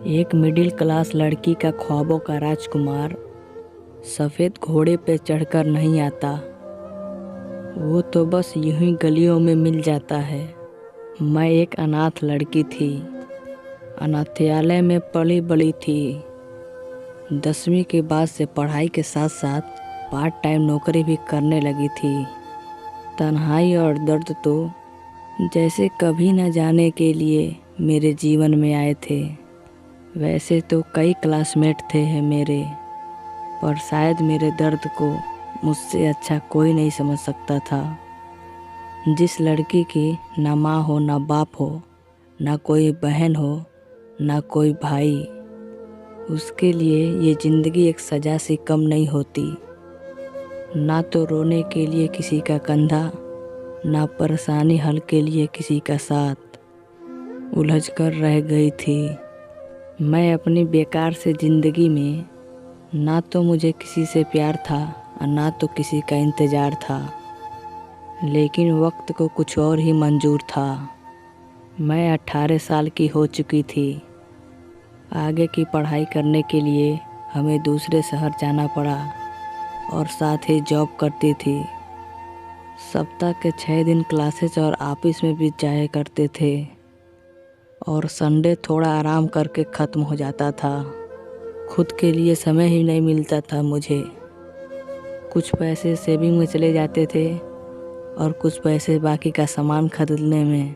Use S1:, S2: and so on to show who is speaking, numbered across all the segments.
S1: एक middle class लड़की का ख्वाबों का राजकुमार सफ़ेद घोड़े पे चढ़कर नहीं आता। वो तो बस यूं ही गलियों में मिल जाता है। मैं एक अनाथ लड़की थी, अनाथालय में पली बड़ी थी। 10वीं के बाद से पढ़ाई के साथ साथ पार्ट टाइम नौकरी भी करने लगी थी। तन्हाई और दर्द तो जैसे कभी न जाने के लिए मेरे जीवन में आए थे। वैसे तो कई क्लासमेट थे मेरे, पर शायद मेरे दर्द को मुझसे अच्छा कोई नहीं समझ सकता था। जिस लड़की की ना माँ हो, ना बाप हो, ना कोई बहन हो, ना कोई भाई, उसके लिए ये ज़िंदगी एक सज़ा से कम नहीं होती। ना तो रोने के लिए किसी का कंधा, ना परेशानी हल के लिए किसी का साथ, उलझ कर रह गई थी मैं अपनी बेकार से ज़िंदगी में। ना तो मुझे किसी से प्यार था और ना तो किसी का इंतज़ार था, लेकिन वक्त को कुछ और ही मंजूर था। मैं 18 साल की हो चुकी थी। आगे की पढ़ाई करने के लिए हमें दूसरे शहर जाना पड़ा और साथ ही जॉब करती थी। सप्ताह के 6 दिन क्लासेस और ऑफिस में भी जाया करते थे और संडे थोड़ा आराम करके ख़त्म हो जाता था। खुद के लिए समय ही नहीं मिलता था मुझे। कुछ पैसे सेविंग में चले जाते थे और कुछ पैसे बाकी का सामान खरीदने में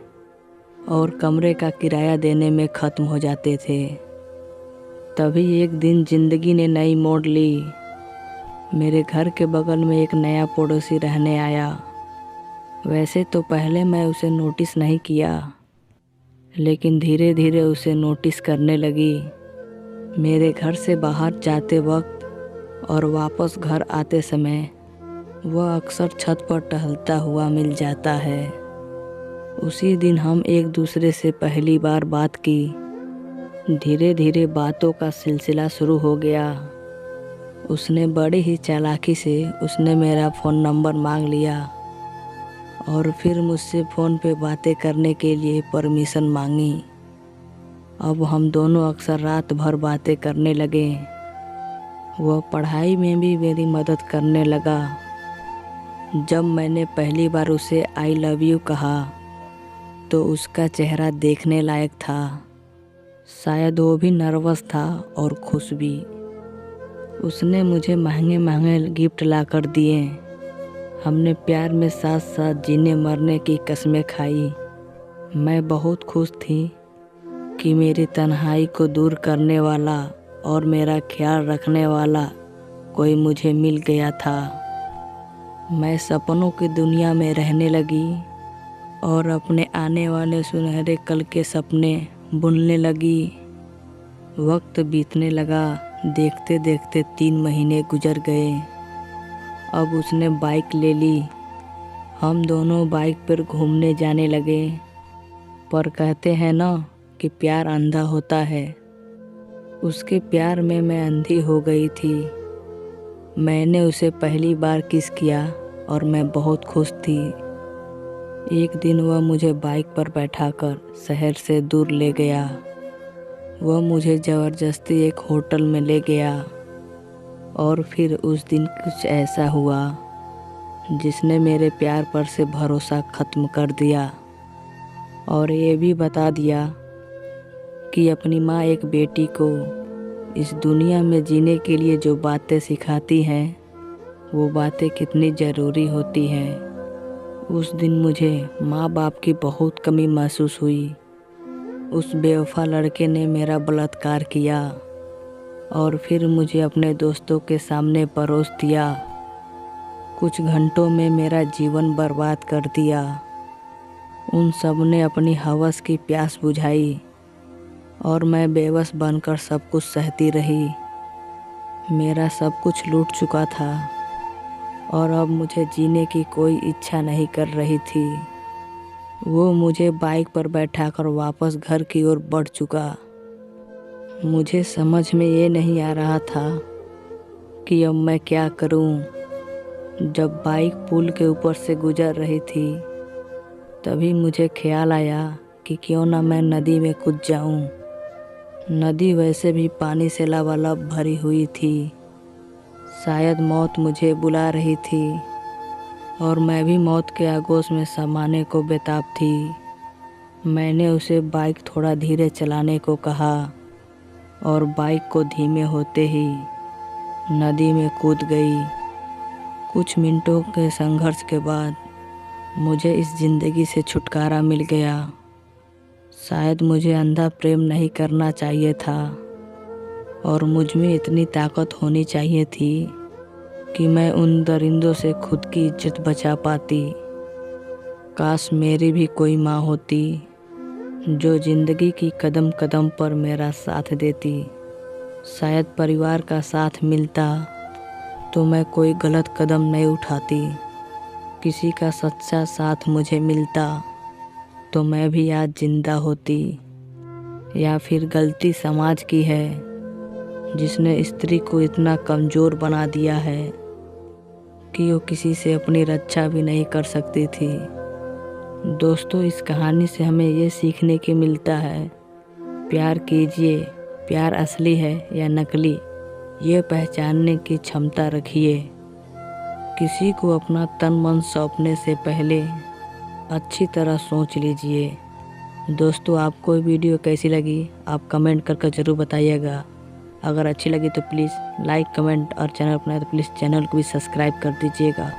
S1: और कमरे का किराया देने में ख़त्म हो जाते थे। तभी एक दिन ज़िंदगी ने नई मोड़ ली। मेरे घर के बगल में एक नया पड़ोसी रहने आया। वैसे तो पहले मैं उसे नोटिस नहीं किया, लेकिन धीरे धीरे उसे नोटिस करने लगी। मेरे घर से बाहर जाते वक्त और वापस घर आते समय वह अक्सर छत पर टहलता हुआ मिल जाता है। उसी दिन हम एक दूसरे से पहली बार बात की। धीरे धीरे बातों का सिलसिला शुरू हो गया। उसने बड़ी ही चालाकी से उसने मेरा फ़ोन नंबर मांग लिया और फिर मुझसे फ़ोन पे बातें करने के लिए परमिशन मांगी। अब हम दोनों अक्सर रात भर बातें करने लगे। वह पढ़ाई में भी मेरी मदद करने लगा। जब मैंने पहली बार उसे आई लव यू कहा तो उसका चेहरा देखने लायक था। शायद वो भी नर्वस था और खुश भी। उसने मुझे महंगे महंगे गिफ्ट ला कर दिए। हमने प्यार में साथ साथ जीने मरने की कस्में खाई। मैं बहुत खुश थी कि मेरी तन्हाई को दूर करने वाला और मेरा ख्याल रखने वाला कोई मुझे मिल गया था। मैं सपनों की दुनिया में रहने लगी और अपने आने वाले सुनहरे कल के सपने बुनने लगी। वक्त बीतने लगा। देखते देखते 3 महीने गुजर गए। अब उसने बाइक ले ली। हम दोनों बाइक पर घूमने जाने लगे। पर कहते हैं ना कि प्यार अंधा होता है। उसके प्यार में मैं अंधी हो गई थी। मैंने उसे पहली बार किस किया और मैं बहुत खुश थी। एक दिन वह मुझे बाइक पर बैठाकर शहर से दूर ले गया। वह मुझे ज़बरदस्ती एक होटल में ले गया और फिर उस दिन कुछ ऐसा हुआ जिसने मेरे प्यार पर से भरोसा ख़त्म कर दिया और ये भी बता दिया कि अपनी माँ एक बेटी को इस दुनिया में जीने के लिए जो बातें सिखाती हैं वो बातें कितनी ज़रूरी होती हैं। उस दिन मुझे माँ बाप की बहुत कमी महसूस हुई। उस बेवफा लड़के ने मेरा बलात्कार किया और फिर मुझे अपने दोस्तों के सामने परोस दिया। कुछ घंटों में मेरा जीवन बर्बाद कर दिया। उन सब ने अपनी हवस की प्यास बुझाई और मैं बेबस बनकर सब कुछ सहती रही। मेरा सब कुछ लूट चुका था और अब मुझे जीने की कोई इच्छा नहीं कर रही थी। वो मुझे बाइक पर बैठाकर वापस घर की ओर बढ़ चुका। मुझे समझ में ये नहीं आ रहा था कि अब मैं क्या करूं। जब बाइक पुल के ऊपर से गुजर रही थी तभी मुझे ख्याल आया कि क्यों ना मैं नदी में कूद जाऊं। नदी वैसे भी पानी से लबालब भरी हुई थी। शायद मौत मुझे बुला रही थी और मैं भी मौत के आगोश में समाने को बेताब थी। मैंने उसे बाइक थोड़ा धीरे चलाने को कहा और बाइक को धीमे होते ही नदी में कूद गई। कुछ मिनटों के संघर्ष के बाद मुझे इस ज़िंदगी से छुटकारा मिल गया। शायद मुझे अंधा प्रेम नहीं करना चाहिए था और मुझ में इतनी ताकत होनी चाहिए थी कि मैं उन दरिंदों से खुद की इज्जत बचा पाती। काश मेरी भी कोई माँ होती जो ज़िंदगी की कदम कदम पर मेरा साथ देती। शायद परिवार का साथ मिलता तो मैं कोई गलत कदम नहीं उठाती। किसी का सच्चा साथ मुझे मिलता तो मैं भी आज जिंदा होती। या फिर गलती समाज की है जिसने स्त्री को इतना कमज़ोर बना दिया है कि वो किसी से अपनी रक्षा भी नहीं कर सकती थी। दोस्तों, इस कहानी से हमें ये सीखने की मिलता है, प्यार कीजिए, प्यार असली है या नकली, ये पहचानने की क्षमता रखिए। किसी को अपना तन मन सौंपने से पहले अच्छी तरह सोच लीजिए। दोस्तों, आपको ये वीडियो कैसी लगी आप कमेंट करके ज़रूर बताइएगा। अगर अच्छी लगी तो प्लीज़ लाइक, कमेंट और चैनल अपना तो प्लीज़ चैनल को भी सब्सक्राइब कर दीजिएगा।